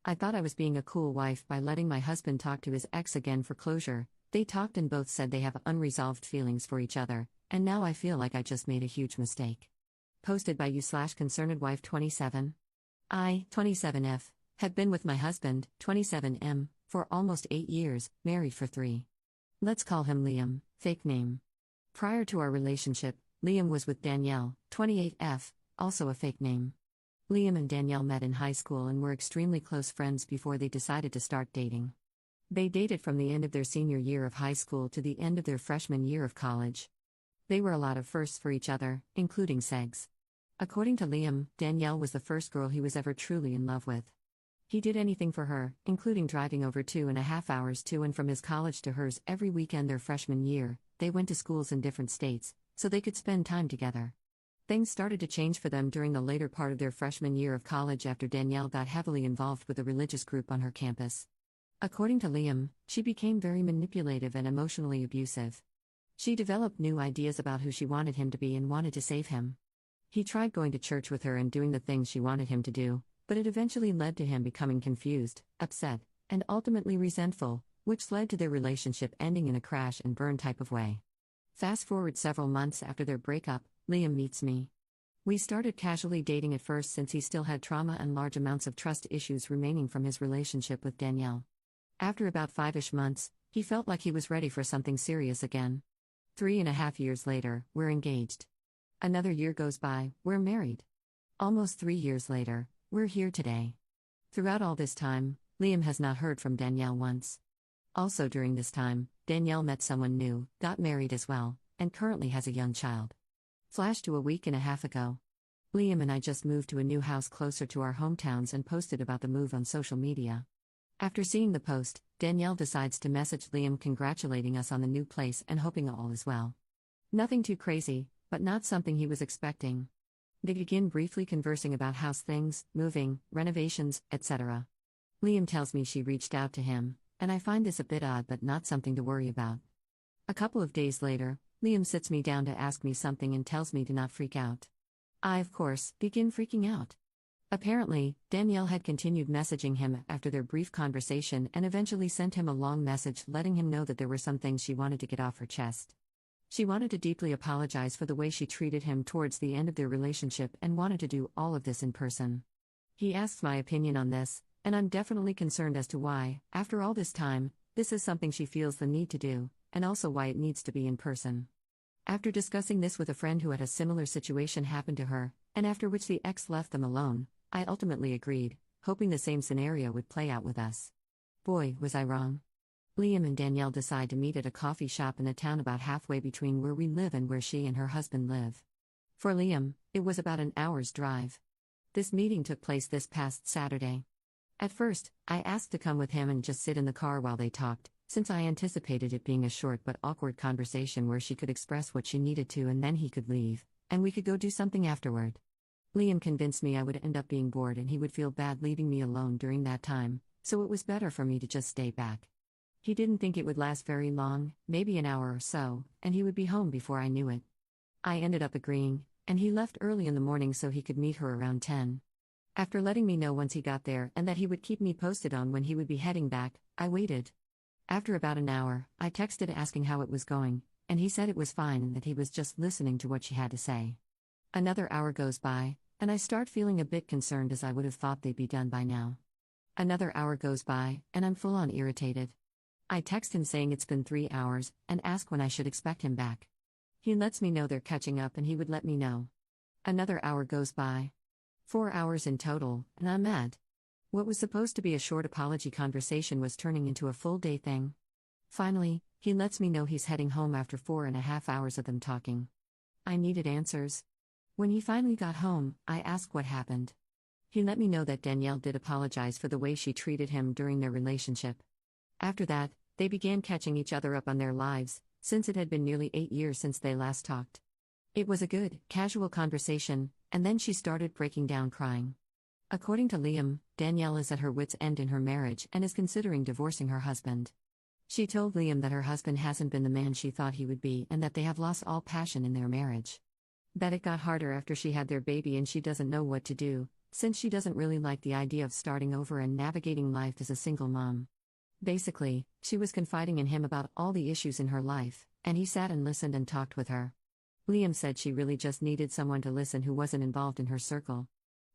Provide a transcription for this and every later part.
I thought I was being a cool wife by letting my husband talk to his ex again for closure. They talked and both said they have unresolved feelings for each other, and now I feel like I just made a huge mistake. Posted by you/concernedwife 27. I, 27F, have been with my husband, 27M, for almost 8 years, married for 3. Let's call him Liam, fake name. Prior to our relationship, Liam was with Danielle, 28F, also a fake name. Liam and Danielle met in high school and were extremely close friends before they decided to start dating. They dated from the end of their senior year of high school to the end of their freshman year of college. They were a lot of firsts for each other, including sex. According to Liam, Danielle was the first girl he was ever truly in love with. He did anything for her, including driving over 2.5 hours to and from his college to hers every weekend their freshman year. They went to schools in different states, so they could spend time together. Things started to change for them during the later part of their freshman year of college after Danielle got heavily involved with a religious group on her campus. According to Liam, she became very manipulative and emotionally abusive. She developed new ideas about who she wanted him to be and wanted to save him. He tried going to church with her and doing the things she wanted him to do, but it eventually led to him becoming confused, upset, and ultimately resentful, which led to their relationship ending in a crash and burn type of way. Fast forward several months after their breakup, Liam meets me. We started casually dating at first since he still had trauma and large amounts of trust issues remaining from his relationship with Danielle. After about 5-ish months, he felt like he was ready for something serious again. 3.5 years later, we're engaged. Another year goes by, we're married. Almost 3 years later, we're here today. Throughout all this time, Liam has not heard from Danielle once. Also during this time, Danielle met someone new, got married as well, and currently has a young child. Flash to a week and a half ago. Liam and I just moved to a new house closer to our hometowns and posted about the move on social media. After seeing the post, Danielle decides to message Liam congratulating us on the new place and hoping all is well. Nothing too crazy, but not something he was expecting. They begin briefly conversing about house things, moving, renovations, etc. Liam tells me she reached out to him, and I find this a bit odd but not something to worry about. A couple of days later, Liam sits me down to ask me something and tells me to not freak out. I, of course, begin freaking out. Apparently, Danielle had continued messaging him after their brief conversation and eventually sent him a long message letting him know that there were some things she wanted to get off her chest. She wanted to deeply apologize for the way she treated him towards the end of their relationship and wanted to do all of this in person. He asks my opinion on this, and I'm definitely concerned as to why, after all this time, this is something she feels the need to do, and also why it needs to be in person. After discussing this with a friend who had a similar situation happen to her, and after which the ex left them alone, I ultimately agreed, hoping the same scenario would play out with us. Boy, was I wrong. Liam and Danielle decide to meet at a coffee shop in a town about halfway between where we live and where she and her husband live. For Liam, it was about an hour's drive. This meeting took place this past Saturday. At first, I asked to come with him and just sit in the car while they talked, since I anticipated it being a short but awkward conversation where she could express what she needed to and then he could leave, and we could go do something afterward. Liam convinced me I would end up being bored and he would feel bad leaving me alone during that time, so it was better for me to just stay back. He didn't think it would last very long, maybe an hour or so, and he would be home before I knew it. I ended up agreeing, and he left early in the morning so he could meet her around 10. After letting me know once he got there and that he would keep me posted on when he would be heading back, I waited. After about an hour, I texted asking how it was going, and he said it was fine and that he was just listening to what she had to say. Another hour goes by, and I start feeling a bit concerned as I would have thought they'd be done by now. Another hour goes by, and I'm full on irritated. I text him saying it's been 3 hours, and ask when I should expect him back. He lets me know they're catching up and he would let me know. Another hour goes by. 4 hours in total, and I'm mad. What was supposed to be a short apology conversation was turning into a full-day thing. Finally, he lets me know he's heading home after 4.5 hours of them talking. I needed answers. When he finally got home, I asked what happened. He let me know that Danielle did apologize for the way she treated him during their relationship. After that, they began catching each other up on their lives, since it had been nearly 8 years since they last talked. It was a good, casual conversation, and then she started breaking down crying. According to Liam, Danielle is at her wit's end in her marriage and is considering divorcing her husband. She told Liam that her husband hasn't been the man she thought he would be and that they have lost all passion in their marriage. That it got harder after she had their baby and she doesn't know what to do, since she doesn't really like the idea of starting over and navigating life as a single mom. Basically, she was confiding in him about all the issues in her life, and he sat and listened and talked with her. Liam said she really just needed someone to listen who wasn't involved in her circle.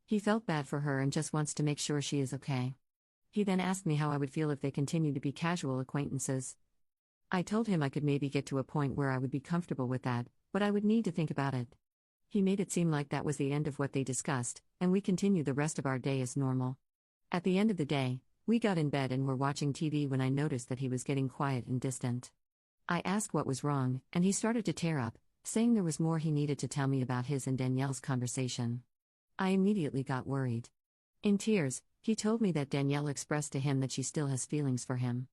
He felt bad for her and just wants to make sure she is okay. He then asked me how I would feel if they continued to be casual acquaintances. I told him I could maybe get to a point where I would be comfortable with that, but I would need to think about it. He made it seem like that was the end of what they discussed, and we continued the rest of our day as normal. At the end of the day, we got in bed and were watching TV when I noticed that he was getting quiet and distant. I asked what was wrong, and he started to tear up, saying there was more he needed to tell me about his and Danielle's conversation. I immediately got worried. In tears, he told me that Danielle expressed to him that she still has feelings for him.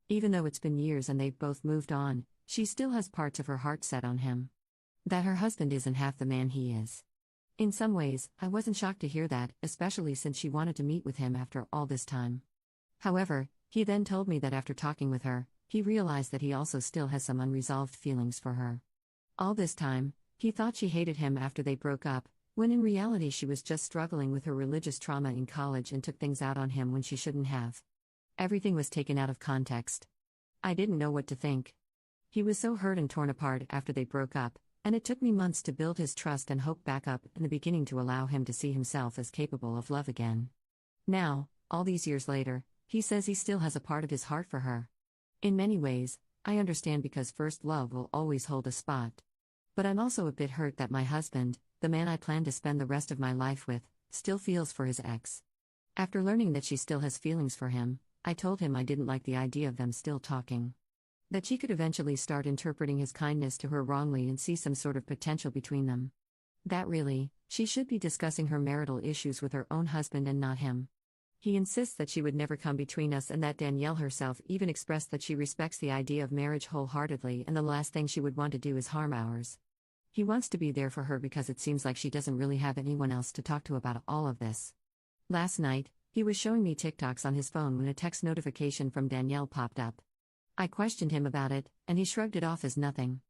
Even though it's been years and they've both moved on, she still has parts of her heart set on him. That her husband isn't half the man he is. In some ways, I wasn't shocked to hear that, especially since she wanted to meet with him after all this time. However, he then told me that after talking with her, he realized that he also still has some unresolved feelings for her. All this time, he thought she hated him after they broke up, when in reality she was just struggling with her religious trauma in college and took things out on him when she shouldn't have. Everything was taken out of context. I didn't know what to think. He was so hurt and torn apart after they broke up, and it took me months to build his trust and hope back up in the beginning to allow him to see himself as capable of love again. Now, all these years later, he says he still has a part of his heart for her. In many ways, I understand because first love will always hold a spot. But I'm also a bit hurt that my husband, the man I plan to spend the rest of my life with, still feels for his ex. After learning that she still has feelings for him, I told him I didn't like the idea of them still talking. That she could eventually start interpreting his kindness to her wrongly and see some sort of potential between them. That really, she should be discussing her marital issues with her own husband and not him. He insists that she would never come between us and that Danielle herself even expressed that she respects the idea of marriage wholeheartedly and the last thing she would want to do is harm ours. He wants to be there for her because it seems like she doesn't really have anyone else to talk to about all of this. Last night, he was showing me TikToks on his phone when a text notification from Danielle popped up. I questioned him about it, and he shrugged it off as nothing.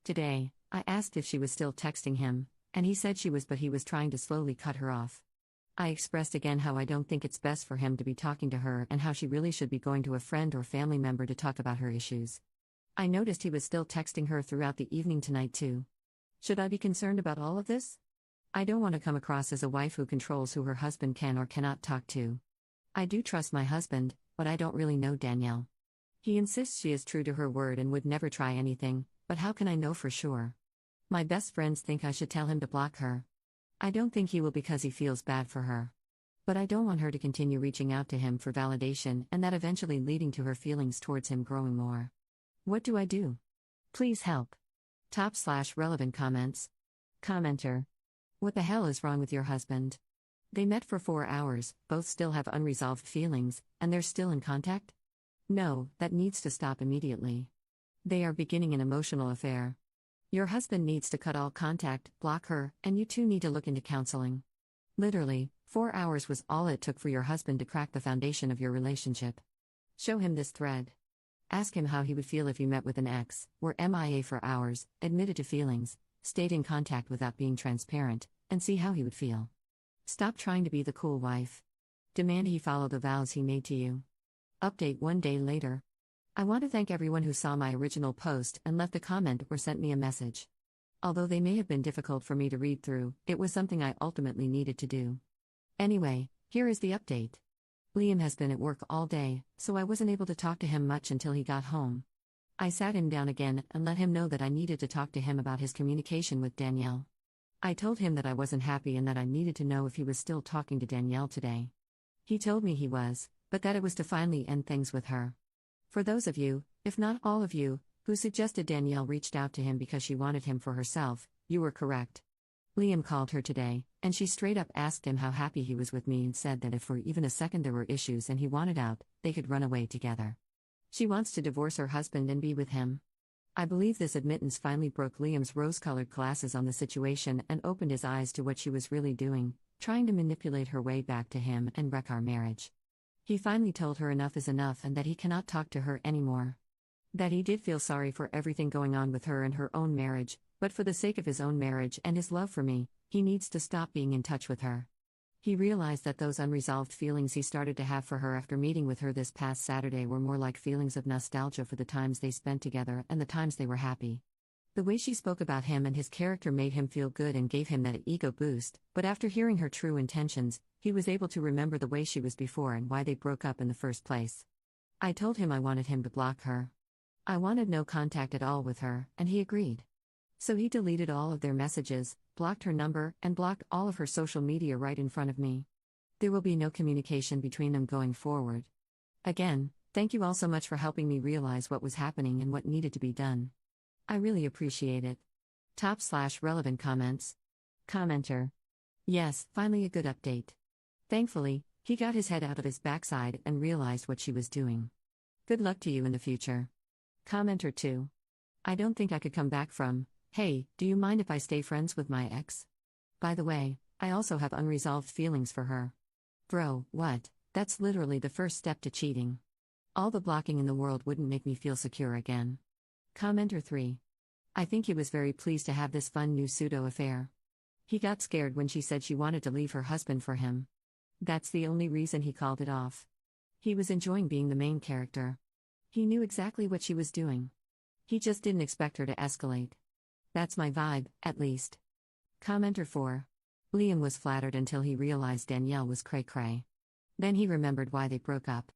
Today, I asked if she was still texting him, and he said she was, but he was trying to slowly cut her off. I expressed again how I don't think it's best for him to be talking to her and how she really should be going to a friend or family member to talk about her issues. I noticed he was still texting her throughout the evening tonight too. Should I be concerned about all of this? I don't want to come across as a wife who controls who her husband can or cannot talk to. I do trust my husband, but I don't really know Danielle. He insists she is true to her word and would never try anything, but how can I know for sure? My best friends think I should tell him to block her. I don't think he will because he feels bad for her. But I don't want her to continue reaching out to him for validation and that eventually leading to her feelings towards him growing more. What do I do? Please help. /relevant comments. Commenter. What the hell is wrong with your husband? They met for 4 hours, both still have unresolved feelings, and they're still in contact? No, that needs to stop immediately. They are beginning an emotional affair. Your husband needs to cut all contact, block her, and you two need to look into counseling. Literally, 4 hours was all it took for your husband to crack the foundation of your relationship. Show him this thread. Ask him how he would feel if you met with an ex, were MIA for hours, admitted to feelings, stayed in contact without being transparent, and see how he would feel. Stop trying to be the cool wife. Demand he follow the vows he made to you. Update 1 day later. I want to thank everyone who saw my original post and left a comment or sent me a message. Although they may have been difficult for me to read through, it was something I ultimately needed to do. Anyway, here is the update. Liam has been at work all day, so I wasn't able to talk to him much until he got home. I sat him down again and let him know that I needed to talk to him about his communication with Danielle. I told him that I wasn't happy and that I needed to know if he was still talking to Danielle today. He told me he was, but that it was to finally end things with her. For those of you, if not all of you, who suggested Danielle reached out to him because she wanted him for herself, you were correct. Liam called her today, and she straight up asked him how happy he was with me and said that if for even a second there were issues and he wanted out, they could run away together. She wants to divorce her husband and be with him. I believe this admittance finally broke Liam's rose-colored glasses on the situation and opened his eyes to what she was really doing, trying to manipulate her way back to him and wreck our marriage. He finally told her enough is enough and that he cannot talk to her anymore. That he did feel sorry for everything going on with her and her own marriage, but for the sake of his own marriage and his love for me, he needs to stop being in touch with her. He realized that those unresolved feelings he started to have for her after meeting with her this past Saturday were more like feelings of nostalgia for the times they spent together and the times they were happy. The way she spoke about him and his character made him feel good and gave him that ego boost, but after hearing her true intentions, he was able to remember the way she was before and why they broke up in the first place. I told him I wanted him to block her. I wanted no contact at all with her, and he agreed. So he deleted all of their messages, blocked her number, and blocked all of her social media right in front of me. There will be no communication between them going forward. Again, thank you all so much for helping me realize what was happening and what needed to be done. I really appreciate it. Top/relevant comments. Commenter. Yes, finally a good update. Thankfully, he got his head out of his backside and realized what she was doing. Good luck to you in the future. Commenter 2. I don't think I could come back from, hey, do you mind if I stay friends with my ex? By the way, I also have unresolved feelings for her. Bro, what? That's literally the first step to cheating. All the blocking in the world wouldn't make me feel secure again. Commenter 3. I think he was very pleased to have this fun new pseudo affair. He got scared when she said she wanted to leave her husband for him. That's the only reason he called it off. He was enjoying being the main character. He knew exactly what she was doing. He just didn't expect her to escalate. That's my vibe, at least. Commenter 4. Liam was flattered until he realized Danielle was cray-cray. Then he remembered why they broke up.